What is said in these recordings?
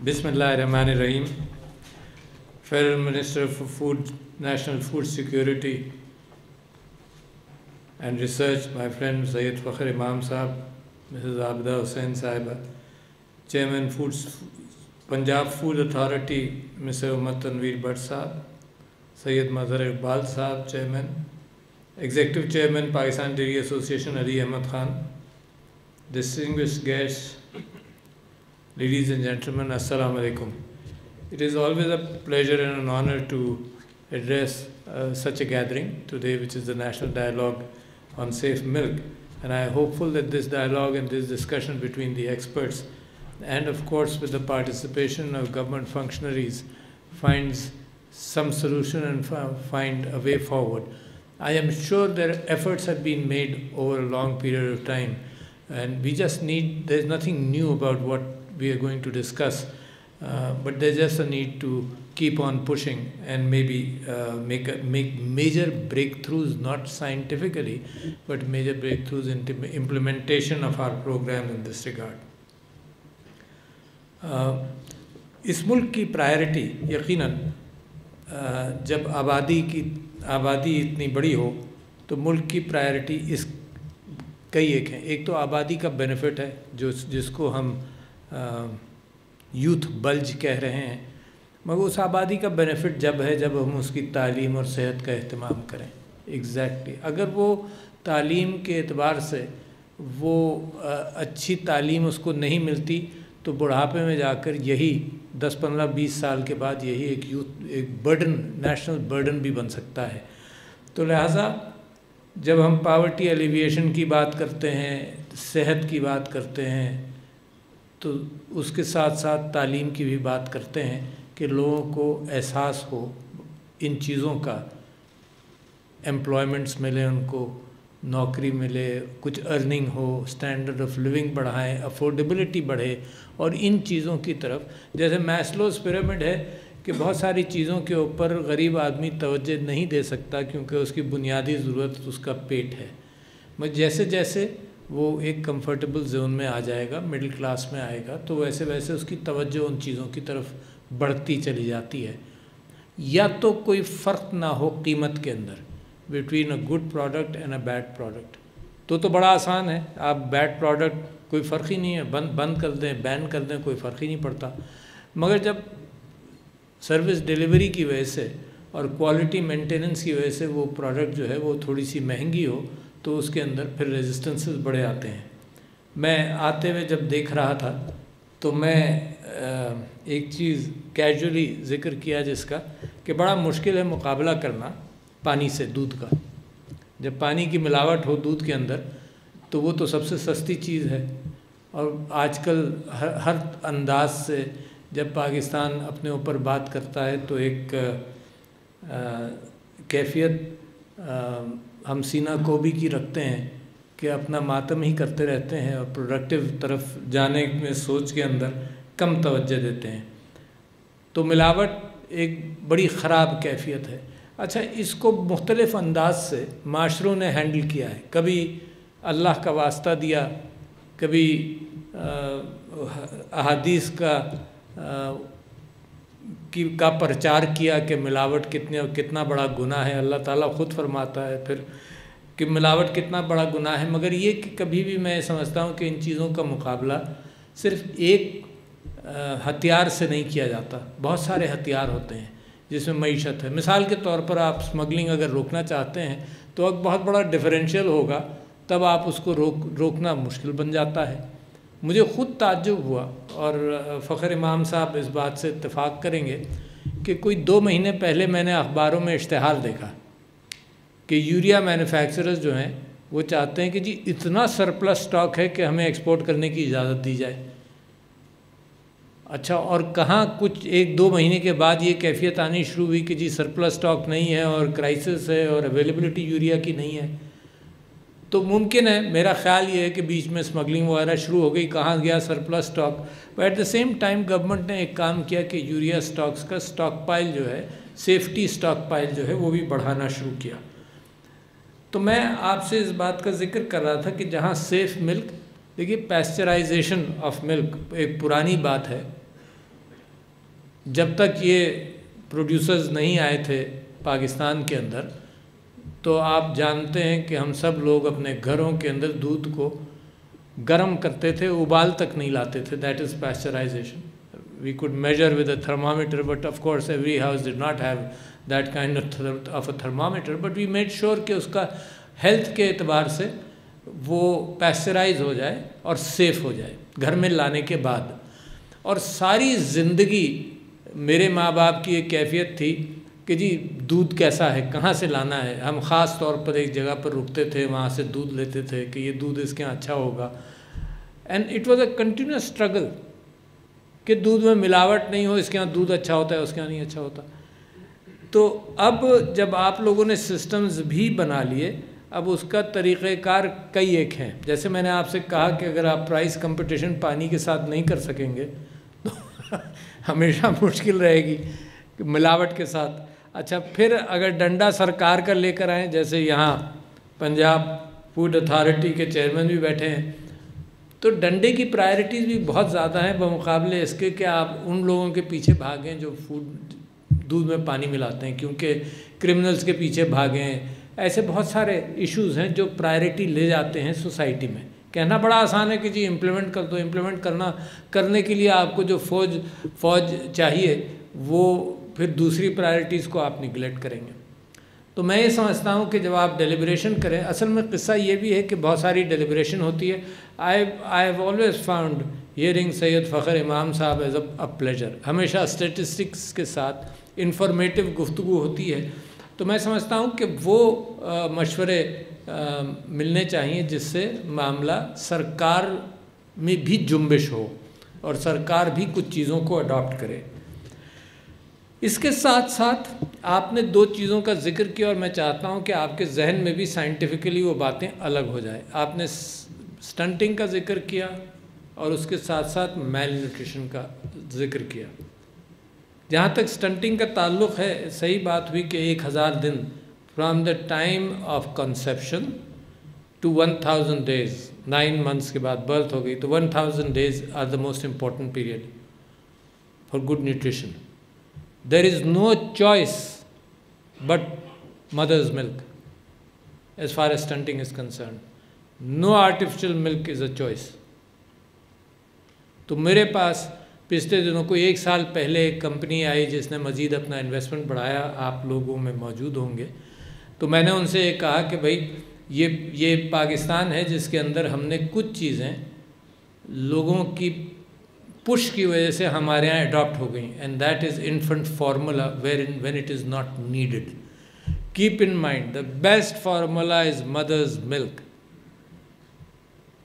Bismillahirrahmanirrahim. Federal Minister for Food, National Food Security and Research, my friend Syed Fakhr Imam Sahab, Mrs. Abida Hussain Sahiba, Chairman Punjab Food Authority, Mr. Umar Tanveer Bhatt Sahab, Syed Mazhar Iqbal Sahab, Chairman, Executive Chairman, Pakistan Dairy Association, Ali Ahmad Khan, distinguished guests, ladies and gentlemen, Assalamu Alaikum. It is always a pleasure and an honor to address such a gathering today, which is the National Dialogue on Safe Milk. And I am hopeful that this dialogue and this discussion between the experts and of course with the participation of government functionaries finds some solution and find a way forward. I am sure their efforts have been made over a long period of time, and we just need, there's nothing new about what we are going to discuss, but there's just a need to keep on pushing and maybe make major breakthroughs, not scientifically, but major breakthroughs in implementation of our program in this regard. इस मुल्क की priority यकीनन जब आबादी इतनी बड़ी हो तो मुल्क की प्रायोरिटी इस कई एक हैं. एक तो आबादी का बेनिफिट है जिसको हम यूथ बल्ज कह रहे हैं, मगर उस आबादी का बेनिफिट जब हम उसकी तालीम और सेहत का एहतमाम करें. एग्जैक्टली अगर वो तालीम के एतबार से वो अच्छी तालीम उसको नहीं मिलती तो बुढ़ापे में जाकर यही 10, 15, 20 साल के बाद यही एक बर्डन, नेशनल बर्डन भी बन सकता है. तो लिहाजा जब हम पावर्टी एलिविएशन की बात करते हैं, सेहत की बात करते हैं, तो उसके साथ साथ तालीम की भी बात करते हैं कि लोगों को एहसास हो इन चीज़ों का, एम्प्लॉयमेंट्स मिले, उनको नौकरी मिले, कुछ अर्निंग हो, स्टैंडर्ड ऑफ लिविंग बढ़ाएं, अफोर्डेबिलिटी बढ़े. और इन चीज़ों की तरफ, जैसे मैस्लोस पिरामिड है कि बहुत सारी चीज़ों के ऊपर गरीब आदमी तवज्जो नहीं दे सकता क्योंकि उसकी बुनियादी ज़रूरत उसका पेट है. मगर जैसे जैसे वो एक कंफर्टेबल जोन में आ जाएगा, मिडिल क्लास में आएगा, तो वैसे वैसे उसकी तवज्जो उन चीज़ों की तरफ बढ़ती चली जाती है. या तो कोई फ़र्क ना हो कीमत के अंदर between a good product and a bad product, तो बड़ा आसान है. आप बैड प्रोडक्ट कोई फ़र्क ही नहीं है, बंद कर दें, बैन कर दें, कोई फ़र्क ही नहीं पड़ता. मगर जब सर्विस डिलीवरी की वजह से और क्वालिटी मेंटेनेंस की वजह से वो प्रोडक्ट जो है वो थोड़ी सी महंगी हो तो उसके अंदर फिर रेजिस्टेंसेस बड़े आते हैं. मैं आते हुए जब देख रहा था तो मैं एक चीज़ कैजुअली ज़िक्र किया जिसका कि बड़ा मुश्किल है मुकाबला करना पानी से, दूध का. जब पानी की मिलावट हो दूध के अंदर तो वो तो सबसे सस्ती चीज़ है. और आजकल हर अंदाज से जब पाकिस्तान अपने ऊपर बात करता है तो एक कैफियत हम सीना को भी की रखते हैं कि अपना मातम ही करते रहते हैं और प्रोडक्टिव तरफ जाने में सोच के अंदर कम तवज्जो देते हैं. तो मिलावट एक बड़ी ख़राब कैफियत है. अच्छा, इसको मुख्तलिफ़ अंदाज से माशरों ने हैंडल किया है. कभी अल्लाह का वास्ता दिया, कभी अहादीस का प्रचार किया कि मिलावट कितना बड़ा गुनाह है. अल्लाह ताला ख़ुद फरमाता है फिर कि मिलावट कितना बड़ा गुनाह है. मगर ये कि कभी भी मैं समझता हूँ कि इन चीज़ों का मुकाबला सिर्फ़ एक हथियार से नहीं किया जाता. बहुत सारे हथियार होते हैं जिसमें मईशत है. मिसाल के तौर पर आप स्मगलिंग अगर रोकना चाहते हैं तो एक बहुत बड़ा डिफरेंशियल होगा, तब आप उसको रोकना मुश्किल बन जाता है. मुझे ख़ुद ताज्जुब हुआ और फ़खर इमाम साहब इस बात से इत्तेफाक करेंगे कि कोई 2 महीने पहले मैंने अखबारों में इश्तिहार देखा कि यूरिया मैन्युफैक्चरर्स जो हैं वो चाहते हैं कि जी इतना सरप्लस स्टॉक है कि हमें एक्सपोर्ट करने की इजाज़त दी जाए. अच्छा, और कहाँ कुछ 1-2 महीने के बाद ये कैफियत आनी शुरू हुई कि जी सरप्लस स्टॉक नहीं है और क्राइसिस है और अवेलेबिलिटी यूरिया की नहीं है. तो मुमकिन है, मेरा ख़्याल ये है कि बीच में स्मगलिंग वगैरह शुरू हो गई, कहाँ गया surplus stock. But at the same time government ने एक काम किया कि यूरिया स्टॉक्स का स्टॉक पाइल जो है, सेफ्टी स्टॉक पाइल जो है वो भी बढ़ाना शुरू किया. तो मैं आपसे इस बात का जिक्र कर रहा था कि जहाँ सेफ़ मिल्क, देखिए पैस्चराइजेशन ऑफ मिल्क एक पुरानी बात है जब तक ये प्रोड्यूसर्स नहीं आए थे पाकिस्तान के अंदर, तो आप जानते हैं कि हम सब लोग अपने घरों के अंदर दूध को गर्म करते थे, उबाल तक नहीं लाते थे। That is pasteurization. We could measure with a thermometer, but of course every house did not have that kind of a thermometer, but we made sure कि उसका हेल्थ के एतबार से वो पैस्चराइज हो जाए और सेफ़ हो जाए घर में लाने के बाद। और सारी ज़िंदगी मेरे माँ बाप की एक कैफियत थी कि जी दूध कैसा है, कहाँ से लाना है। हम ख़ास तौर पर एक जगह पर रुकते थे, वहाँ से दूध लेते थे कि ये दूध इसके यहाँ अच्छा होगा। And it was a continuous struggle कि दूध में मिलावट नहीं हो, इसके यहाँ दूध अच्छा होता है, उसके यहाँ नहीं अच्छा होता। तो अब जब आप लोगों ने सिस्टम्स भी बना लिए, अब उसका तरीक़ेकार कई एक हैं। जैसे मैंने आपसे कहा कि अगर आप प्राइस कंपटीशन पानी के साथ नहीं कर सकेंगे तो हमेशा मुश्किल रहेगी मिलावट के साथ। अच्छा, फिर अगर डंडा सरकार का लेकर आएँ, जैसे यहाँ पंजाब फूड अथॉरिटी के चेयरमैन भी बैठे हैं, तो डंडे की प्रायोरिटीज़ भी बहुत ज़्यादा हैं बमुकाबले इसके कि आप उन लोगों के पीछे भागें जो दूध में पानी मिलाते हैं, क्योंकि क्रिमिनल्स के पीछे भागें। ऐसे बहुत सारे इश्यूज़ हैं जो प्रायोरिटी ले जाते हैं सोसाइटी में। कहना बड़ा आसान है कि जी इम्प्लीमेंट कर दो, इम्प्लीमेंट करने के लिए आपको जो फ़ौज चाहिए वो फिर दूसरी प्रायोरिटीज़ को आप निगलेक्ट करेंगे। तो मैं ये समझता हूँ कि जब आप डेलिब्रेशन करें, असल में किस्सा ये भी है कि बहुत सारी डेलिब्रेशन होती है। I have always found hearing Syed Fakhar इमाम साहब एज अ प्लेजर। हमेशा स्टेटिस्टिक्स के साथ इंफॉर्मेटिव गुफ्तगू होती है, तो मैं समझता हूँ कि वो मशवरे मिलने चाहिए जिससे मामला सरकार में भी जुम्बिश हो और सरकार भी कुछ चीज़ों को अडॉप्ट करे। इसके साथ साथ आपने दो चीज़ों का जिक्र किया और मैं चाहता हूँ कि आपके जहन में भी साइंटिफिकली वो बातें अलग हो जाए। आपने स्टंटिंग का जिक्र किया और उसके साथ साथ मेल न्यूट्रिशन का जिक्र किया। जहाँ तक स्टंटिंग का ताल्लुक़ है, सही बात हुई कि 1000 दिन from the time of conception to 1000 days, 9 months के बाद बर्थ हो गई, तो 1000 days are the most important period for good nutrition. There is no choice but mother's milk as far as stunting is concerned. No artificial milk is a choice. तो मेरे पास पिछले दिनों को 1 साल पहले एक कंपनी आई जिसने मज़ीद अपना इन्वेस्टमेंट बढ़ाया, आप लोगों में मौजूद होंगे। तो मैंने उनसे कहा कि भाई ये पाकिस्तान है जिसके अंदर हमने कुछ चीज़ें लोगों की पुश की वजह से हमारे यहाँ अडॉप्ट हो गई, and that is infant formula when it is not needed. Keep in mind the best formula is mother's milk,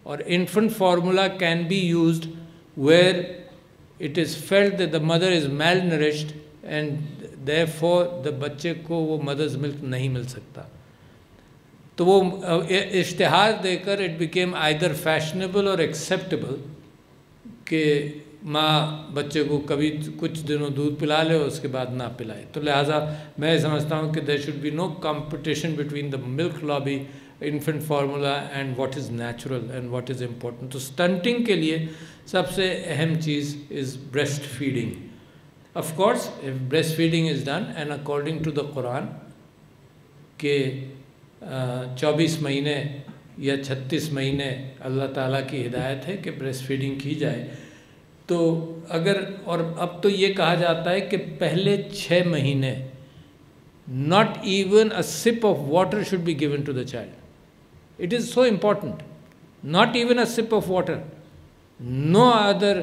और infant formula can be used where it is felt that the mother is malnourished and therefore the बच्चे को वो mother's milk नहीं मिल सकता। तो वो इश्तिहार देकर इट बिकेम आइदर फैशनेबल और एक्सेप्टेबल कि माँ बच्चे को कभी कुछ दिनों दूध पिला ले और उसके बाद ना पिलाए। तो लिहाजा मैं समझता हूँ कि there should be no competition between the milk lobby, infant formula and what is natural and what is important. तो स्टंटिंग के लिए सबसे अहम चीज़ is breast feeding. Of course if breast feeding is done and according to the Quran के 24 महीने या 36 महीने अल्लाह ताला की हिदायत है कि ब्रेस्ट फीडिंग की जाए। तो अगर, और अब तो ये कहा जाता है कि पहले 6 महीने not even a sip of water should be given to the child. It is so important, not even a sip of water, no other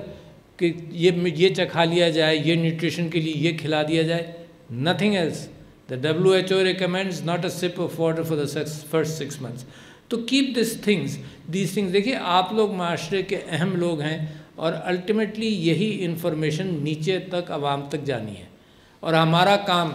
कि ये चखा लिया जाए, ये न्यूट्रिशन के लिए ये खिला दिया जाए, nothing else. The WHO recommends not a sip of water for the first 6 months. तो कीप दीज थिंग्स। देखिए, आप लोग माशरे के अहम लोग हैं और अल्टीमेटली यही इन्फॉर्मेशन नीचे तक आवाम तक जानी है, और हमारा काम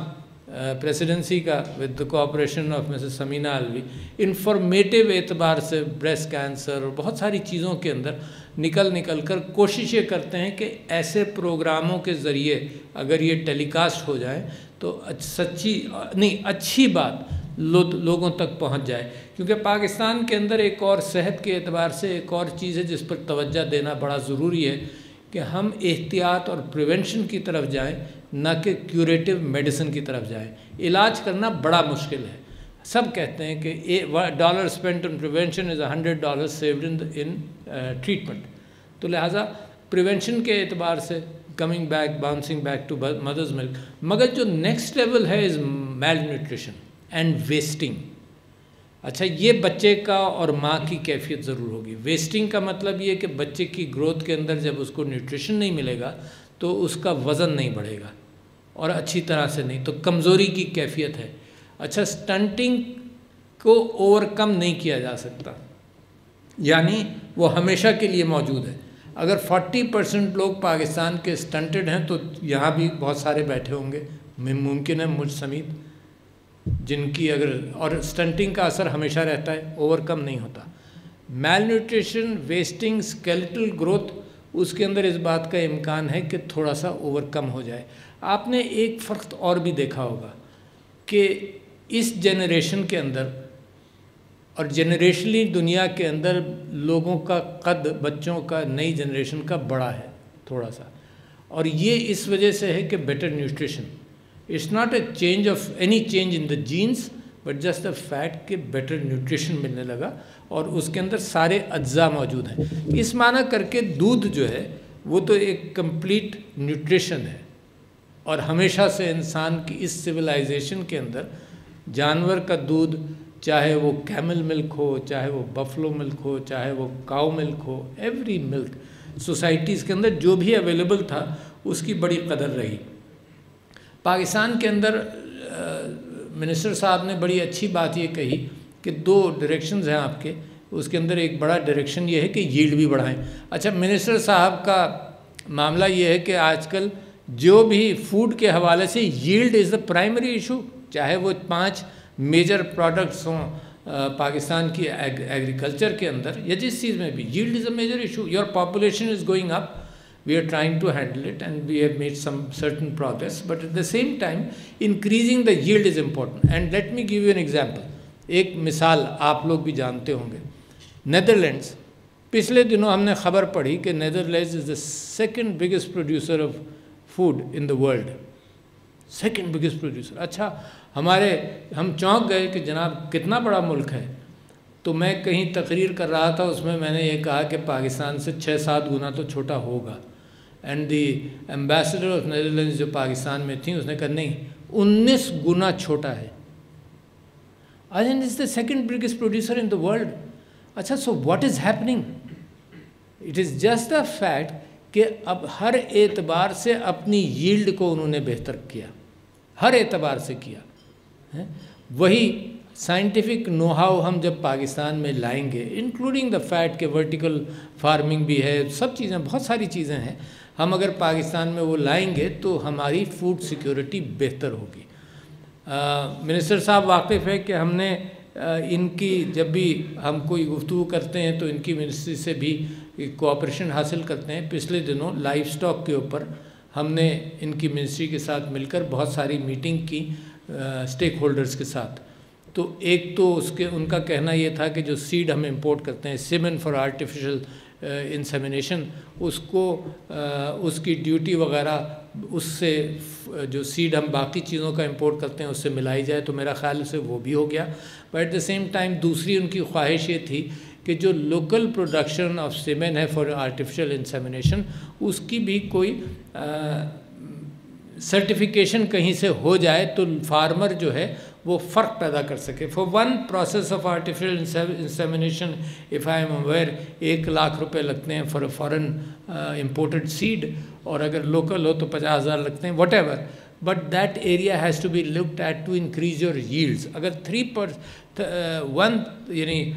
प्रेसिडेंसी का with the cooperation of Mrs Samina Alvi informative एतबार से ब्रेस्ट कैंसर और बहुत सारी चीज़ों के अंदर निकल कर कोशिश ये करते हैं कि ऐसे प्रोग्रामों के ज़रिए अगर ये टेलीकास्ट हो जाए तो अच्छी बात लोगों तक पहुंच जाए। क्योंकि पाकिस्तान के अंदर एक और सेहत के एतबार से एक और चीज़ है जिस पर तवज्जो देना बड़ा ज़रूरी है कि हम एहतियात और प्रिवेंशन की तरफ जाएं, ना कि क्यूरेटिव मेडिसिन की तरफ जाएं। इलाज करना बड़ा मुश्किल है। सब कहते हैं कि $1 spent on prevention is $100 saved in treatment. तो लिहाजा प्रिवेंशन के एतबार से coming back, bouncing back to mother's milk, मगर जो नेक्स्ट लेवल है is malnutrition and wasting. अच्छा, ये बच्चे का और माँ की कैफियत ज़रूर होगी। वेस्टिंग का मतलब ये कि बच्चे की ग्रोथ के अंदर जब उसको न्यूट्रिशन नहीं मिलेगा तो उसका वज़न नहीं बढ़ेगा और अच्छी तरह से नहीं, तो कमज़ोरी की कैफियत है। अच्छा, स्टंटिंग को ओवरकम नहीं किया जा सकता, यानी वो हमेशा के लिए मौजूद है। अगर 40% लोग पाकिस्तान के स्टंटेड हैं तो यहाँ भी बहुत सारे बैठे होंगे, मुमकिन है मुझ समेत, जिनकी अगर, और स्टंटिंग का असर हमेशा रहता है, ओवरकम नहीं होता। मैल न्यूट्रिशन, वेस्टिंग, स्केलेटल ग्रोथ, उसके अंदर इस बात का इम्कान है कि थोड़ा सा ओवरकम हो जाए। आपने एक फ़र्क और भी देखा होगा कि इस जनरेशन के अंदर और जनरेशनली दुनिया के अंदर लोगों का कद, बच्चों का, नई जनरेशन का बड़ा है थोड़ा सा, और ये इस वजह से है कि better nutrition. It's not a change of any change in the genes, but just the fact कि बेटर न्यूट्रिशन मिलने लगा और उसके अंदर सारे अज्जा मौजूद हैं। इस माना करके दूध जो है वो तो एक कंप्लीट न्यूट्रिशन है, और हमेशा से इंसान की इस सिविलाइजेशन के अंदर जानवर का दूध, चाहे वो कैमल मिल्क हो, चाहे वो बफलो मिल्क हो, चाहे वो काऊ मिल्क हो, एवरी मिल्क सोसाइटीज़ के अंदर जो भी अवेलेबल था उसकी बड़ी कदर रही। पाकिस्तान के अंदर मिनिस्टर साहब ने बड़ी अच्छी बात ये कही कि 2 डायरेक्शंस हैं आपके, उसके अंदर एक बड़ा डायरेक्शन ये है कि यील्ड भी बढ़ाएं। अच्छा, मिनिस्टर साहब का मामला ये है कि आजकल जो भी फूड के हवाले से yield is the primary issue, चाहे वो 5 मेजर प्रोडक्ट्स हों पाकिस्तान की एग्रीकल्चर के अंदर या जिस चीज़ में भी, yield is a major issue. Your population is going up, we are trying to handle it and we have made some certain progress, but at the same time increasing the yield is important. And let me give you an example. एक मिसाल आप लोग भी जानते होंगे, Netherlands, पिछले दिनों हमने खबर पढ़ी कि Netherlands is the second biggest producer of food in the world, second biggest producer. अच्छा, हम चौंक गए कि जनाब कितना बड़ा मुल्क है। तो मैं कहीं तकरीर कर रहा था, उसमें मैंने ये कहा कि पाकिस्तान से 6-7 गुना तो छोटा होगा। And the ambassador of Netherlands जो पाकिस्तान में थी, उसने कहा नहीं, 19 गुना छोटा है। Island is the second biggest producer in the world. अच्छा, so what is happening? It is just the fact कि अब हर एतबार से अपनी यील्ड को उन्होंने बेहतर किया, हर एतबार से किया है। वही साइंटिफिक नो हाउ हम जब पाकिस्तान में लाएंगे, इंक्लूडिंग द फैक्ट कि वर्टिकल फार्मिंग भी है, सब चीज़ें, बहुत सारी चीज़ें हैं, हम अगर पाकिस्तान में वो लाएंगे तो हमारी फूड सिक्योरिटी बेहतर होगी। मिनिस्टर साहब वाकिफ़ है कि हमने इनकी, जब भी हम कोई गुफ्तगू करते हैं तो इनकी मिनिस्ट्री से भी कोऑपरेशन हासिल करते हैं। पिछले दिनों लाइफ स्टॉक के ऊपर हमने इनकी मिनिस्ट्री के साथ मिलकर बहुत सारी मीटिंग की स्टेक होल्डर्स के साथ। तो एक तो उनका कहना ये था कि जो सीड हम इंपोर्ट करते हैं, सीमेन फॉर आर्टिफिशियल इंसेमिनेशन, उसको उसकी ड्यूटी वगैरह उससे जो सीड हम बाकी चीज़ों का इंपोर्ट करते हैं उससे मिलाई जाए, तो मेरा ख़्याल से वो भी हो गया। But at the same time दूसरी उनकी ख्वाहिश ये थी कि जो लोकल प्रोडक्शन ऑफ सीमेन है फॉर आर्टिफिशियल इंसेमिनेशन, उसकी भी कोई सर्टिफिकेशन कहीं से हो जाए तो फार्मर जो है वो फ़र्क पैदा कर सके। For one process of artificial insemination, if I am aware, 1 lakh रुपए लगते हैं for a foreign imported seed, और अगर लोकल हो तो 50,000 लगते हैं, whatever. But that area has to be looked at to increase your yields. अगर 3% यानी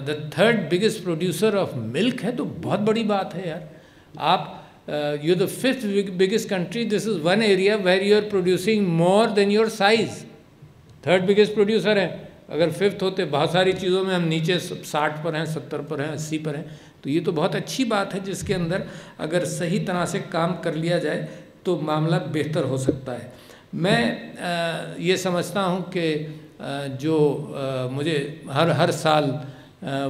the 3rd biggest producer of milk है तो बहुत बड़ी बात है यार। आप you're the 5th biggest country, this is one area where you are producing more than your size. 3rd biggest producer है, अगर 5th होते, बहुत सारी चीज़ों में हम नीचे 60 पर हैं, 70 पर हैं, 80 पर हैं, तो ये तो बहुत अच्छी बात है जिसके अंदर अगर सही तरह से काम कर लिया जाए तो मामला बेहतर हो सकता है। मैं ये समझता हूँ कि जो मुझे हर साल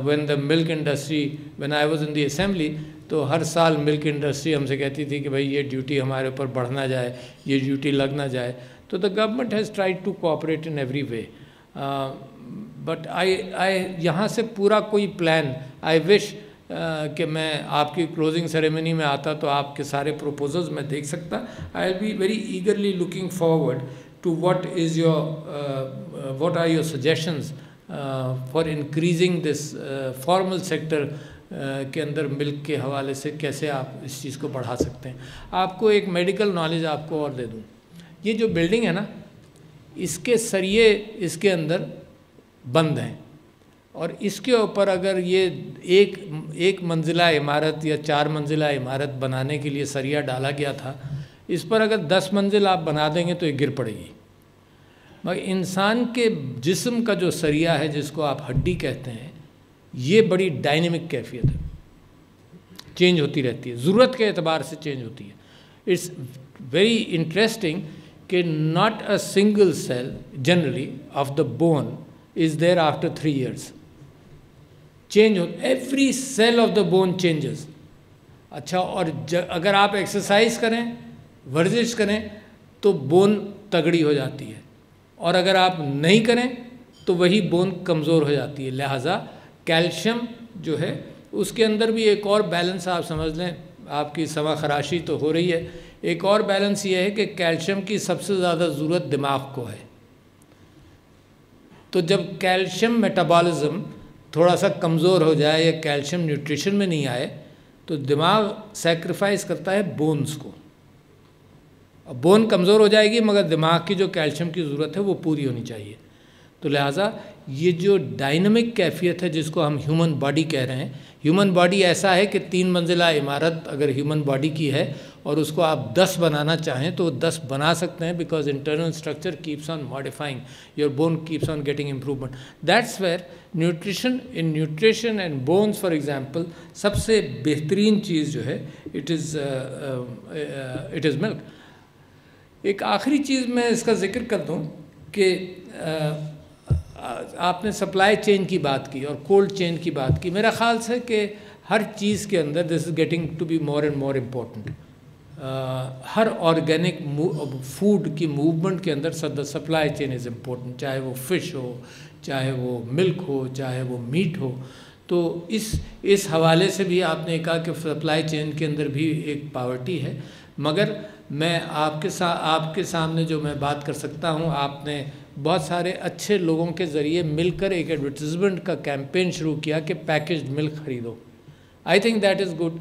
when the milk industry, when I was in the assembly, तो हर साल मिल्क इंडस्ट्री हमसे कहती थी कि भाई ये ड्यूटी हमारे ऊपर बढ़ ना जाए, ये ड्यूटी लग ना जाए। तो the government has tried to cooperate in every way, but I यहाँ से पूरा कोई प्लान, आई विश कि मैं आपकी क्लोजिंग सेरेमनी में आता तो आपके सारे प्रपोजल्स मैं देख सकता। I will be very eagerly looking forward to what is your what are your suggestions for increasing this formal sector के अंदर मिल्क के हवाले से कैसे आप इस चीज़ को बढ़ा सकते हैं। आपको एक मेडिकल नॉलेज आपको और दे दूँ, ये जो बिल्डिंग है ना, इसके सरिये इसके अंदर बंद हैं, और इसके ऊपर अगर ये एक मंजिला इमारत या 4 मंजिला इमारत बनाने के लिए सरिया डाला गया था, इस पर अगर 10 मंजिल आप बना देंगे तो ये गिर पड़ेगी। मगर इंसान के जिस्म का जो सरिया है, जिसको आप हड्डी कहते हैं, ये बड़ी डायनेमिक कैफियत है, चेंज होती रहती है, ज़रूरत के एतबार से चेंज होती है। इट्स वेरी इंटरेस्टिंग कि not a single cell generally of the bone is there after 3 years। Change हो, every cell of the bone changes. अच्छा, और अगर आप एक्सरसाइज करें, वर्जिश करें, तो बोन तगड़ी हो जाती है, और अगर आप नहीं करें तो वही बोन कमज़ोर हो जाती है। लिहाजा कैल्शियम जो है उसके अंदर भी एक और बैलेंस आप समझ लें, आपकी समा खराशी तो हो रही है, एक और बैलेंस ये है कि कैल्शियम की सबसे ज़्यादा ज़रूरत दिमाग को है। तो जब कैल्शियम मेटाबॉलिज्म थोड़ा सा कमज़ोर हो जाए या कैल्शियम न्यूट्रिशन में नहीं आए, तो दिमाग सैक्रिफाइस करता है बोन्स को। अब बोन कमज़ोर हो जाएगी, मगर दिमाग की जो कैल्शियम की ज़रूरत है वो पूरी होनी चाहिए। तो लिहाजा ये जो डायनामिक कैफियत है जिसको हम ह्यूमन बॉडी कह रहे हैं, ह्यूमन बॉडी ऐसा है कि 3 मंजिला इमारत अगर ह्यूमन बॉडी की है और उसको आप 10 बनाना चाहें तो 10 बना सकते हैं, because internal structure keeps on modifying, your bone keeps on getting improvement. That's where nutrition and bones for example सबसे बेहतरीन चीज़ जो है इट इज़ मिल्क। एक आखिरी चीज़ मैं इसका जिक्र कर दूँ कि आपने सप्लाई चेन की बात की और कोल्ड चेन की बात की। मेरा ख़्याल से कि हर चीज़ के अंदर this is getting to be more and more important. हर ऑर्गेनिक फूड की मूवमेंट के अंदर the supply chain is important, चाहे वो फ़िश हो, चाहे वो मिल्क हो, चाहे वो मीट हो। तो इस हवाले से भी आपने कहा कि सप्लाई चेन के अंदर भी एक पावर्टी है। मगर मैं आपके सामने जो मैं बात कर सकता हूँ, आपने बहुत सारे अच्छे लोगों के ज़रिए मिलकर एक एडवर्टीज़मेंट का कैंपेन शुरू किया कि पैकेज्ड मिल्क ख़रीदो। I think that is good.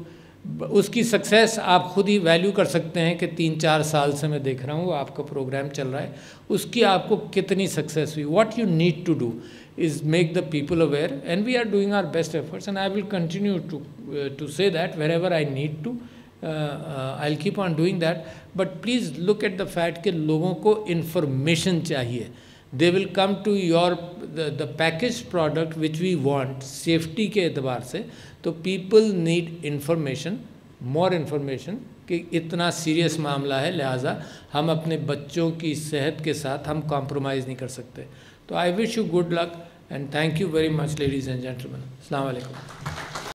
उसकी सक्सेस आप खुद ही वैल्यू कर सकते हैं कि 3-4 साल से मैं देख रहा हूँ आपका प्रोग्राम चल रहा है, उसकी आपको कितनी सक्सेस हुई। What you need to do is make the people aware, and we are doing our best efforts, and I will continue to say that wherever I need to, I'll keep on doing that. But please look at the fact कि लोगों को information चाहिए. They will come to the packaged product which we want safety के एतबार से, तो people need information, more information कि इतना सीरियस मामला है, लिहाजा हम अपने बच्चों की सेहत के साथ हम कॉम्प्रोमाइज़ नहीं कर सकते। तो I wish you good luck and thank you very much, ladies and gentlemen. Assalamu alaikum.